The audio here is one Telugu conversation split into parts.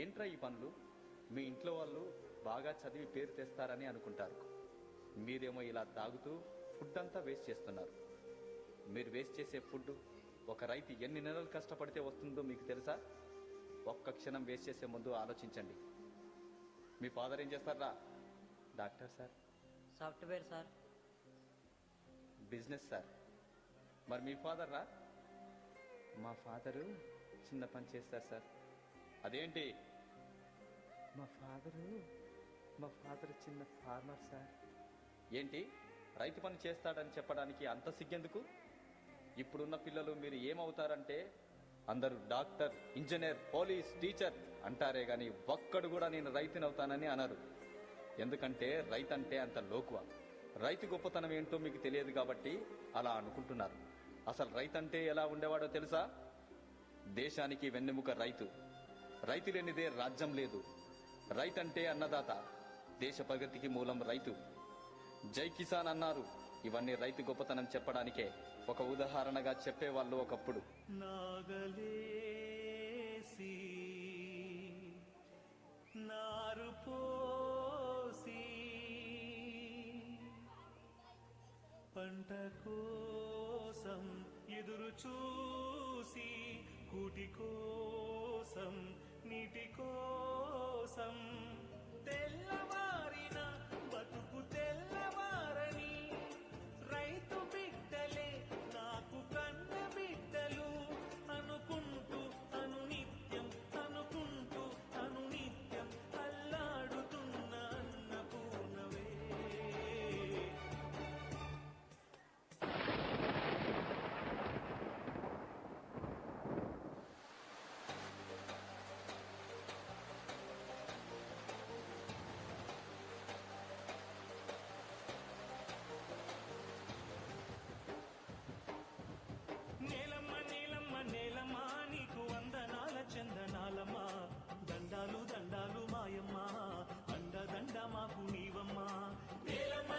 ఏంట్రా ఈ పనులు? మీ ఇంట్లో వాళ్ళు బాగా చదివి పేరు తెస్తారని అనుకుంటారు. మీరేమో ఇలా తాగుతూ ఫుడ్ అంతా వేస్ట్ చేస్తున్నారు. మీరు వేస్ట్ చేసే ఫుడ్ ఒక రైతు ఎన్ని నెలలు కష్టపడితే వస్తుందో మీకు తెలుసా? ఒక్క క్షణం వేస్ట్ చేసే ముందు ఆలోచించండి. మీ ఫాదర్ ఏం చేస్తారా? Doctor sir. Software sir. Business sir. మరి మీ ఫాదర్ రా? మా ఫాదరు చిన్న పని చేస్తారు సార్. అదేంటి? మా ఫాదర్ చిన్న ఫార్మర్ సార్. ఏంటి రైతు పని చేస్తాడని చెప్పడానికి అంత సిగ్గెందుకు? ఇప్పుడున్న పిల్లలు మీరు ఏమవుతారంటే అందరూ డాక్టర్, ఇంజనీర్, పోలీస్, టీచర్ అంటారే గాని ఒక్కడు కూడా నేను రైతునవుతానని అనరు. ఎందుకంటే రైతు అంటే అంత లోకువ. రైతు గొప్పతనం ఏంటో మీకు తెలియదు కాబట్టి అలా అనుకుంటున్నారు. అసలు రైతు అంటే ఎలా ఉండేవాడో తెలుసా? దేశానికి వెన్నెముక రైతు. రైతు లేనిదే రాజ్యం లేదు. రైతంటే అన్నదాత. దేశ ప్రగతికి మూలం రైతు. జై కిసాన్ అన్నారు. ఇవన్నీ రైతు గొప్పతనం చెప్పడానికే ఒక ఉదాహరణగా చెప్పేవాళ్ళు ఒకప్పుడు. నాగలేసి నారు పోసి పంట కోసం ఎదురు చూసి కూటి కోసం నీటి కోసం తెల్లవారిన బతుకు తెల్లవారని రైతు బిడ్డలే నాకు కన్న బిడ్డలు అనుకుంటూ అనునిత్యం అల్లాడుతున్న అన్నపూర్ణవే. నేలమ్మా నీకు వందనాల చందనాలమ్మా. దండాలు దండాలు మాయమ్మా, అండదండ మాకు నీవమ్మా. నేలమ్మా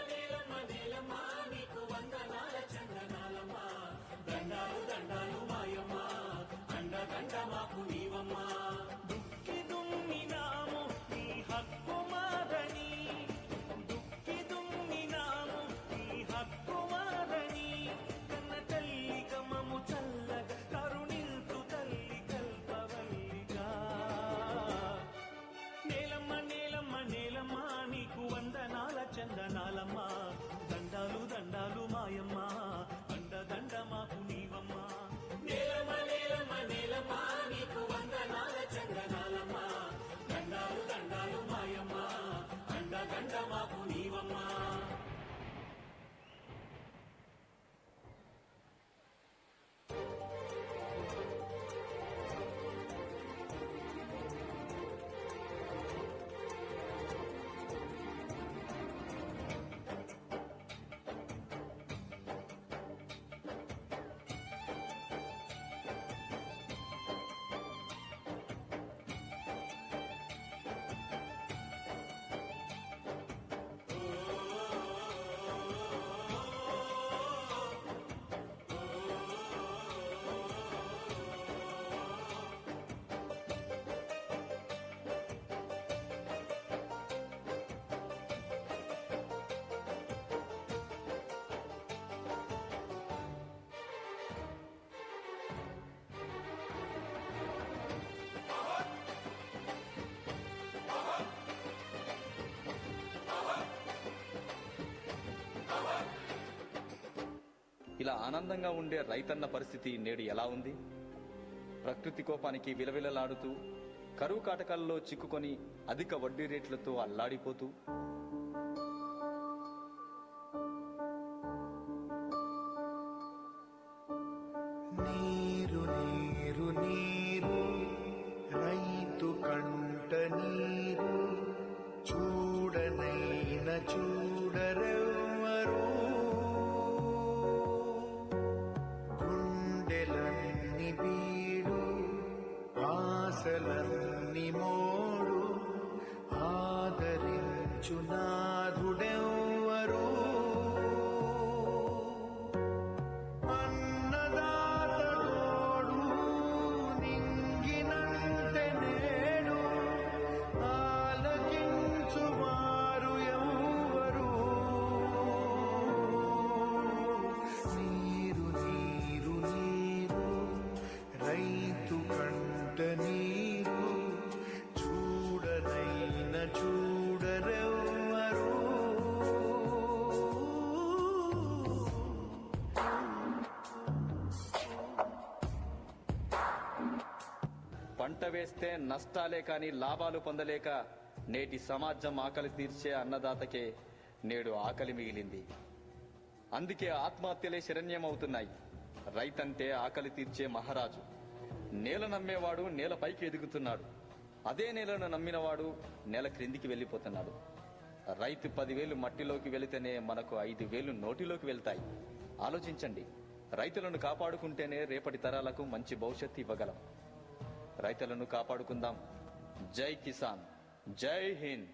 నీకు వందనాల చందనాలమ్మా. దండాలు దండాలు మాయమ్మా, అండదండ మాకు నీవమ్మా. దుక్కి దున్నినాము నీ హక్కు మాదని, దుక్కి దున్నినాము నీ హక్కు మాదని, కన్న తల్లి కమము చల్లగా కరుణించు తల్లి కల్పవల్లిగా. నేలమ్మా నీకు వందనాల చందనాలమ్మా. దండాలు దండాలు మాయమ్మా, అండదండ మాకు నీవమ్మా. నేలమ్మా నీకు వందనాల చందనాలమ్మా. దండాలు దండాలు మాయమ్మా, అండదండ మాకు నీవమ్మా. ఇలా ఆనందంగా ఉండే రైతన్న పరిస్థితి నేడు ఎలా ఉంది? ప్రకృతి కోపానికి విలవిలలాడుతూ, కరువు కాటకాలలో చిక్కుకొని అధిక వడ్డీ రేట్లతో అల్లాడిపోతూ, నీరు నీరు నీరు రైతు కంట నీరు చూడనైన చూడరెవ్వరు. గుండెలన్ని బీడు ఆశలన్ని మోడు ఆదరించు నాథుడెవ్వరు. అన్నదాతోడు నింగినంత నేడు పంట వేస్తే నష్టాలే కాని లాభాలు పొందలేక నేటి సమాజం ఆకలి తీర్చే అన్నదాతకే నేడు ఆకలి మిగిలింది. అందుకే ఆత్మహత్యలే శరణ్యమవుతున్నాయి. రైతంటే ఆకలి తీర్చే మహారాజు. నేల నమ్మేవాడు నేల పైకి ఎదుగుతున్నాడు. అదే నేలను నమ్మినవాడు నేల క్రిందికి వెళ్ళిపోతున్నాడు. రైతు 10,000 మట్టిలోకి వెళితేనే మనకు 5,000 నోటిలోకి వెళ్తాయి. ఆలోచించండి. రైతులను కాపాడుకుంటేనే రేపటి తరాలకు మంచి భవిష్యత్తు ఇవ్వగలం. రైతులను కాపాడుకుందాం. జై కిసాన్, జై హింద్.